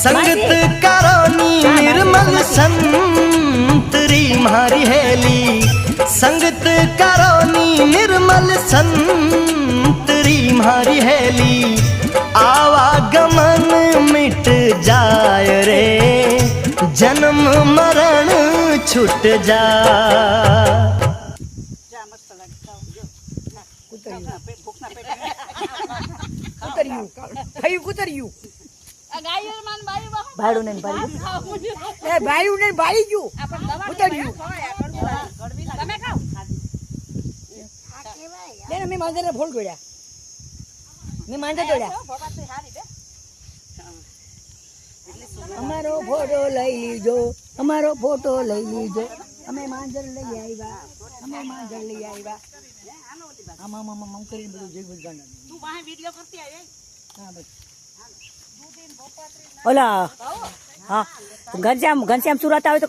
संगत करोनी निर्मल संतरी मारी हेली संगत करोनी निर्मल संतरी मारी हेली आवागमन मिट जाय रे जन्म मरण छूट जा ભાડું ને બાળી ગયું ઉતર્યું મેં માંજર ફોન કર્યા મેં માંજર દોડ્યા અમારો ફોટો લઈ લીજો અમારો ફોટો લઈ લીજો અમે માંજર લઈ આવ્યા આમ કરીને બધું જઈ બધું તું વાહે વિડિયો કરતી આવી હા બસ ઓલા હા ઘનશ્યામ સુરત આવે તો